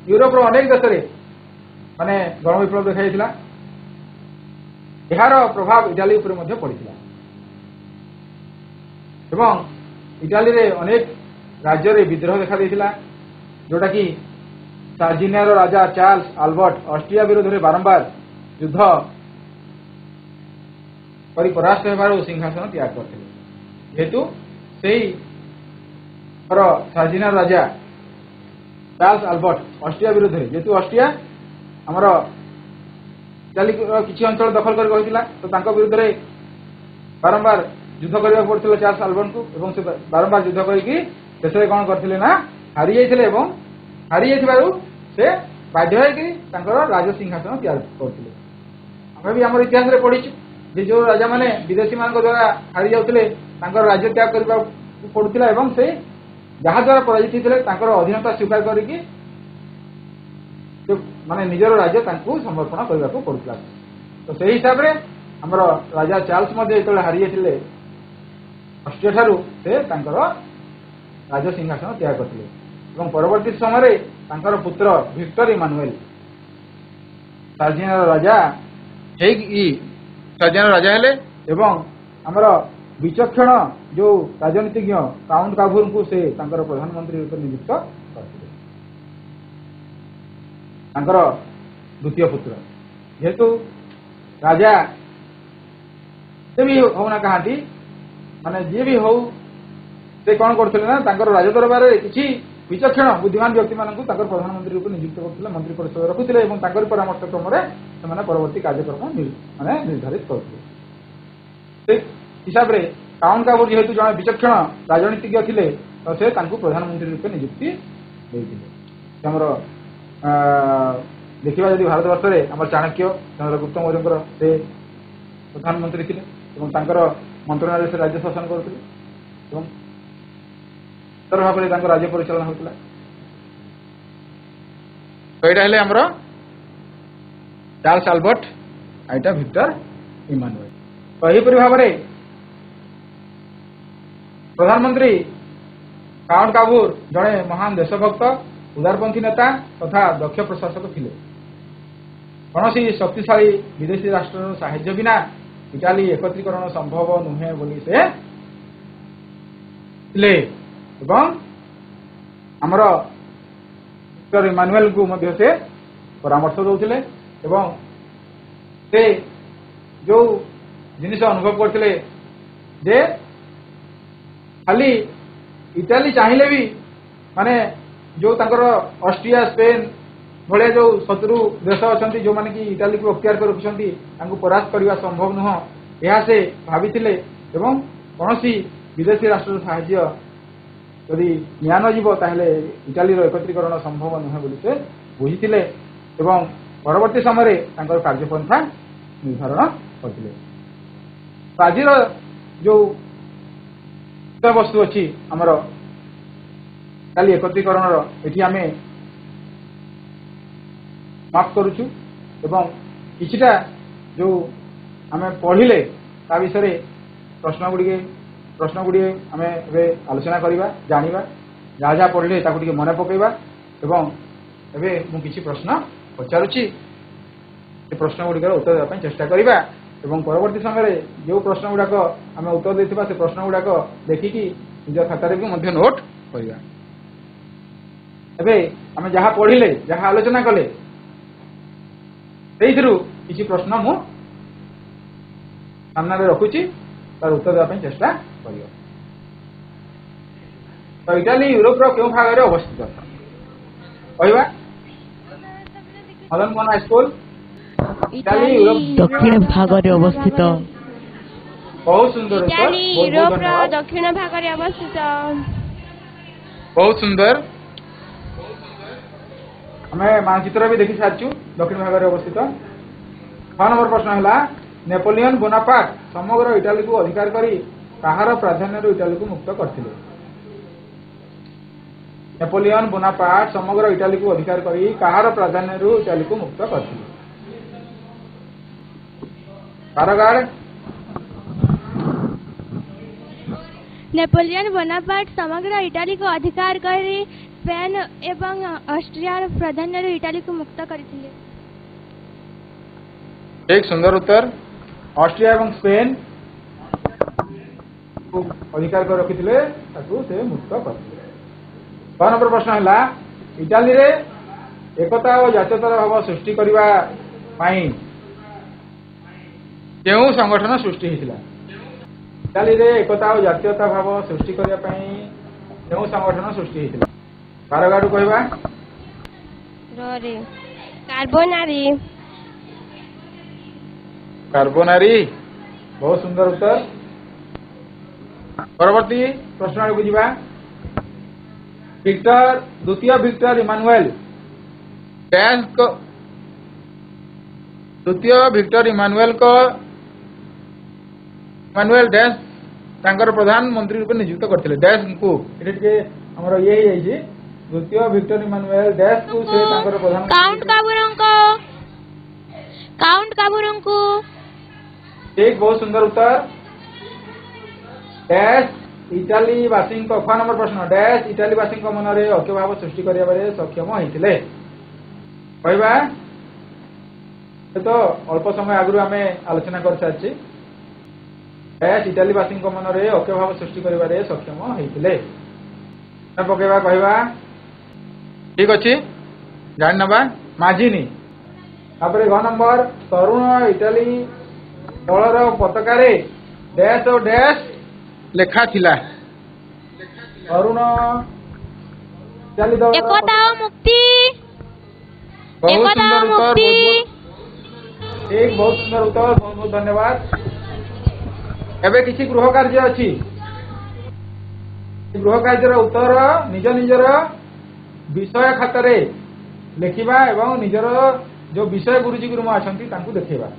ୟୁରୋପର ଅନେକ ଦେଶରେ ମାନେ ଗଣ ବିପ୍ଳବ ଦେଖାଯାଇଥିଲା। ଏହାର ପ୍ରଭାବ ଇଟାଲୀ ଉପରେ ମଧ୍ୟ ପଡ଼ିଥିଲା ଏବଂ ଇଟାଲୀରେ ଅନେକ ରାଜ୍ୟରେ ବିଦ୍ରୋହ ଦେଖାଦେଇଥିଲା, ଯୋଉଟାକି ସାର୍ଜିନିଆର ରାଜା ଚାର୍ଲସ ଆଲବର୍ଟ ଅଷ୍ଟ୍ରିଆ ବିରୋଧରେ ବାରମ୍ବାର ଯୁଦ୍ଧ କରି ପରାସ୍ତ ହେବାରୁ ସିଂହାସନ ତ୍ୟାଗ କରିଥିଲେ। ଯେହେତୁ ସେହି ସାର୍ଜିନିଆର ରାଜା ଚାର୍ଲସ ଆଲବର୍ଟ ଅଷ୍ଟ୍ରିଆ ବିରୋଧରେ, ଯେହେତୁ ଅଷ୍ଟ୍ରିଆ ଆମର ଇଟାଲୀର କିଛି ଅଞ୍ଚଳ ଦଖଲ କରି ରହିଥିଲା, ତ ତାଙ୍କ ବିରୁଦ୍ଧରେ ବାରମ୍ବାର ଯୁଦ୍ଧ କରିବାକୁ ପଡୁଥିଲା ଚାର୍ଲସ ଆଲବର୍ଟଙ୍କୁ ଏବଂ ସେ ବାରମ୍ବାର ଯୁଦ୍ଧ କରିକି ଶେଷରେ କ'ଣ କରିଥିଲେ ନା ହାରି ଯାଇଥିଲେ ଏବଂ ହାରି ଯାଇଥିବାରୁ ସେ ବାଧ୍ୟ ହୋଇକି ତାଙ୍କର ରାଜ ସିଂହାସନ ତ୍ୟାଗ କରୁଥିଲେ। ଆମେ ବି ଆମର ଇତିହାସରେ ପଢିଛୁ ଯେ ଯୋଉ ରାଜାମାନେ ବିଦେଶୀମାନଙ୍କ ଦ୍ୱାରା ହାରି ଯାଉଥିଲେ ତାଙ୍କର ରାଜ୍ୟ ତ୍ୟାଗ କରିବାକୁ ପଡୁଥିଲା ଏବଂ ସେ ଯାହା ଦ୍ୱାରା ପରାଜିତ ହେଇଥିଲେ ତାଙ୍କର ଅଧୀନତା ସ୍ୱୀକାର କରିକି ମାନେ ନିଜର ରାଜ୍ୟ ତାଙ୍କୁ ସମର୍ପଣ କରିବାକୁ ପଡୁଥିଲା। ତ ସେହି ହିସାବରେ ଆମର ରାଜା ଚାର୍ଲସ ମଧ୍ୟ ଯେତେବେଳେ ହାରି ଯାଇଥିଲେ ଅଷ୍ଟ୍ରିଆ ଠାରୁ, ସେ ତାଙ୍କର ରାଜ ସିଂହାସନ ତ୍ୟାଗ କରିଥିଲେ ଏବଂ ପରବର୍ତ୍ତୀ ସମୟରେ ତାଙ୍କର ପୁତ୍ର ଭିକ୍ଟର ଇମାନୁଏଲ ସାର୍ଜିନିଆର ରାଜା ହେଲେ ଏବଂ ଆମର ବିଚକ୍ଷଣ ଯୋଉ ରାଜନୀତିଜ୍ଞ କାଉଣ୍ଟ କାଭୁରଙ୍କୁ ସେ ତାଙ୍କର ପ୍ରଧାନମନ୍ତ୍ରୀ ରୂପେ ନିଯୁକ୍ତ କରିଥିଲେ, ତାଙ୍କର ଦ୍ୱିତୀୟ ପୁତ୍ର। ଯେହେତୁ ରାଜା ସେ ବି ହଉନା କାହାନ୍ତି ମାନେ ଯିଏ ବି ହଉ ସେ କ'ଣ କରୁଥିଲେ ନା ତାଙ୍କର ରାଜ ଦରବାରରେ କିଛି ବିଚକ୍ଷଣ ବୁଦ୍ଧିମାନ ବ୍ୟକ୍ତିମାନଙ୍କୁ ତାଙ୍କର ପ୍ରଧାନମନ୍ତ୍ରୀ ରୂପେ ନିଯୁକ୍ତ କରୁଥିଲେ, ମନ୍ତ୍ରୀ ପରିଷଦ ରଖୁଥିଲେ ଏବଂ ତାଙ୍କର ପରାମର୍ଶ କ୍ରମରେ ସେମାନେ ପରବର୍ତ୍ତୀ କାର୍ଯ୍ୟକ୍ରମ ମାନେ ନିର୍ଦ୍ଧାରିତ କରୁଥିଲେ। ସେ ହିସାବରେ କାଉଣ୍ଟ କାଭୁର ଯେହେତୁ ଜଣେ ବିଚକ୍ଷଣ ରାଜନୀତିଜ୍ଞ ଥିଲେ, ତ ସେ ତାଙ୍କୁ ପ୍ରଧାନମନ୍ତ୍ରୀ ରୂପେ ନିଯୁକ୍ତି ଦେଇଥିଲେ। ଆମର ଦେଖିବା ଯଦି ଭାରତବର୍ଷରେ ଆମର ଚାଣକ୍ୟ ଚନ୍ଦ୍ରଗୁପ୍ତ ମୌର୍ଯ୍ୟଙ୍କର ସେ ପ୍ରଧାନମନ୍ତ୍ରୀ ଥିଲେ ଏବଂ ତାଙ୍କର ମନ୍ତ୍ରଣାଳୟରେ ସେ ରାଜ୍ୟ ଶାସନ କରୁଥିଲେ ଏବଂ ସୁନ୍ଦର ଭାବରେ ତାଙ୍କ ରାଜ୍ୟ ପରିଚାଳନା ହେଉଥିଲା। ତ ଏଇଟା ହେଲେ ଆମର ଚାର୍ଲସ ଆଲବର୍ଟ, ଏଇଟା ଭିକ୍ଟର ଇମାନୁଏଲ। ତ ଏହିପରି ଭାବରେ ପ୍ରଧାନମନ୍ତ୍ରୀ କାଉଣ୍ଟ କାଭୁର ଜଣେ ମହାନ ଦେଶଭକ୍ତ, ଉଦାରପନ୍ଥୀ ନେତା ତଥା ଦକ୍ଷ ପ୍ରଶାସକ ଥିଲେ। କୌଣସି ଶକ୍ତିଶାଳୀ ବିଦେଶୀ ରାଷ୍ଟ୍ରର ସାହାଯ୍ୟ ବିନା ଇଟାଲୀ ଏକତ୍ରୀକରଣ ସମ୍ଭବ ନୁହେଁ ବୋଲି ସେ ଥିଲେ ଏବଂ ଆମର ଭିକ୍ଟର ଇମାନୁଏଲଙ୍କୁ ମଧ୍ୟ ସେ ପରାମର୍ଶ ଦେଉଥିଲେ ଏବଂ ସେ ଯୋଉ ଜିନିଷ ଅନୁଭବ କରିଥିଲେ ଯେ ଖାଲି ଇଟାଲୀ ଚାହିଁଲେ ବି ମାନେ ଯୋଉ ତାଙ୍କର ଅଷ୍ଟ୍ରିଆ, ସ୍ପେନ ଭଳିଆ ଯୋଉ ଶତ୍ରୁ ଦେଶ ଅଛନ୍ତି ଯୋଉମାନେ କି ଇଟାଲୀକୁ ଅକ୍ତିଆର କରି ରଖିଛନ୍ତି, ତାଙ୍କୁ ପରାସ୍ତ କରିବା ସମ୍ଭବ ନୁହଁ, ଏହା ସେ ଭାବିଥିଲେ ଏବଂ କୌଣସି ବିଦେଶୀ ରାଷ୍ଟ୍ରର ସାହାଯ୍ୟ ଯଦି ନିଆ ନଯିବ ତାହେଲେ ଇଟାଲୀର ଏକତ୍ରୀକରଣ ସମ୍ଭବ ନୁହେଁ ବୋଲି ସେ ବୁଝିଥିଲେ ଏବଂ ପରବର୍ତ୍ତୀ ସମୟରେ ତାଙ୍କର କାର୍ଯ୍ୟପନ୍ଥା ନିର୍ଦ୍ଧାରଣ କରିଥିଲେ। ଆଜିର ଯୋଉ ବିଷୟବସ୍ତୁ ଅଛି ଆମର ଇଟାଲୀ ଏକତ୍ରୀକରଣର, ଏଠି ଆମେ ମାଫ କରୁଛୁ ଏବଂ କିଛିଟା ଯୋଉ ଆମେ ପଢିଲେ ତା ବିଷୟରେ ପ୍ରଶ୍ନ ଗୁଡ଼ିଏ ଆମେ ଏବେ ଆଲୋଚନା କରିବା, ଜାଣିବା, ଯାହା ଯାହା ପଢିଲେ ତାକୁ ଟିକେ ମନେ ପକେଇବା ଏବଂ ଏବେ ମୁଁ କିଛି ପ୍ରଶ୍ନ ପଚାରୁଛି, ସେ ପ୍ରଶ୍ନ ଗୁଡ଼ିକର ଉତ୍ତର ଦେବା ପାଇଁ ଚେଷ୍ଟା କରିବା ଏବଂ ପରବର୍ତ୍ତୀ ସମୟରେ ଯେଉଁ ପ୍ରଶ୍ନ ଗୁଡ଼ାକ ଆମେ ଉତ୍ତର ଦେଇଥିବା ସେ ପ୍ରଶ୍ନ ଗୁଡ଼ାକ ଦେଖିକି ନିଜ ଖାତାରେ ବି ମଧ୍ୟ ନୋଟ୍ କରିବା। ଏବେ ଆମେ ଯାହା ପଢିଲେ, ଯାହା ଆଲୋଚନା କଲେ ସେଇଥିରୁ କିଛି ପ୍ରଶ୍ନ ମୁଁ ସାମ୍ନାରେ ରଖୁଛି, ତାର ଉତ୍ତର ଦେବା ପାଇଁ ଚେଷ୍ଟା କରିବା। ତ ଇଟାଲୀ ୟୁରୋପର କେଉଁ ଭାଗରେ ଅବସ୍ଥିତ କହିବା? Madan Mohan high school Italy Europe ଦକ୍ଷିଣ ଭାଗରେ ଅବସ୍ଥିତ। ବହୁତ ସୁନ୍ଦର, ଇଟାଲୀ ୟୁରୋପର ଦକ୍ଷିଣ ଭାଗରେ ଅବସ୍ଥିତ। ବହୁତ ସୁନ୍ଦର। ଆମେ ମାନଚିତ୍ର ବି ଦେଖି ସାରିଛୁ ଦକ୍ଷିଣ ଭାଗରେ ଅବସ୍ଥିତ। 6 ନମ୍ବର ପ୍ରଶ୍ନ ହେଲା, ନେପୋଲିଅନ ବୋନାପାର୍ଟ ସମଗ୍ର ଇଟାଲୀକୁ ଅଧିକାର କରି କାହାର ପ୍ରାଧାନ୍ୟରୁ ଇଟାଲୀକୁ ମୁକ୍ତ କରିଥିଲେ? नेपोलियन बोनापार्ट समग्र इटाली को अधिकार करी कहार प्राधान्य इटाली को मुक्त करथिले पारगार्ड नेपोलियन बोनापार्ट समग्र इटाली को अधिकार कर स्पेन एवं ऑस्ट्रिया प्राधान्य इटाली को मुक्त करथिले। एक सुंदर उत्तर ऑस्ट्रिया एवं स्पेन को अधिकार कर रखिथिले ताकू से मुक्त करथिले। 6 नंबर प्रश्न है इटाली रे एकता और जातीयता भाव सृष्टि करबा पई केउ संगठन सृष्टि हिथिला इटाली रे एकता और जातीयता भाव सृष्टि करबा पई केउ संगठन सृष्टि हिथिला पारगाडू कहबा रे कार्बोनारी कार्बोनारी बहुत सुंदर उत्तर। परवर्ती प्रश्न आगे बुझा विक्टर द्वितीय विक्टर इमानुएल डैश को द्वितीय विक्टर इमानुएल को इमानुएल डैश तांकर प्रधानमंत्री रूप नियुक्त करथिले डैश को एटे हमर ये ही जाई द्वितीय विक्टर इमानुएल डैश को से तांकर प्रधानमंत्री काउंट काबुरंको एक बहुत सुंदर उत्तर डैश इटाली वासी 6 नंबर प्रश्न डैश इटाली वासी मन में ऐक्य भाव सृष्टि करने सक्षम होते कहवा तो अल्प समय आगु आम आलोचना कर सारी डैश इटाली वासी मन में ऐक्य भाव सृष्टि कर सक्षम होते पकेवा कहवा ठीक अच्छे जान नवा माझिनी तापर 6 नंबर तरुण इटाली दलर पताकार डैश और डैश लेखा थिला अरुण एकता मुक्ति बहुत सुंदर उत्तर मुक्ति बहुत सुंदर उत्तर बहुत बहुत धन्यवाद। एबे किसी गृह कार्य अछि गृह कार्यर उत्तर निज निजर विषय खातारे लिखिबा एवं निजर जो विषय गुरुजी गुरुमा अछंती तांकु देखैबा।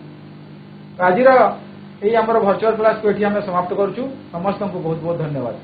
आज यही आम भर्चुआल क्लास को ये समाप्त करुँ समस्त को बहुत बहुत धन्यवाद।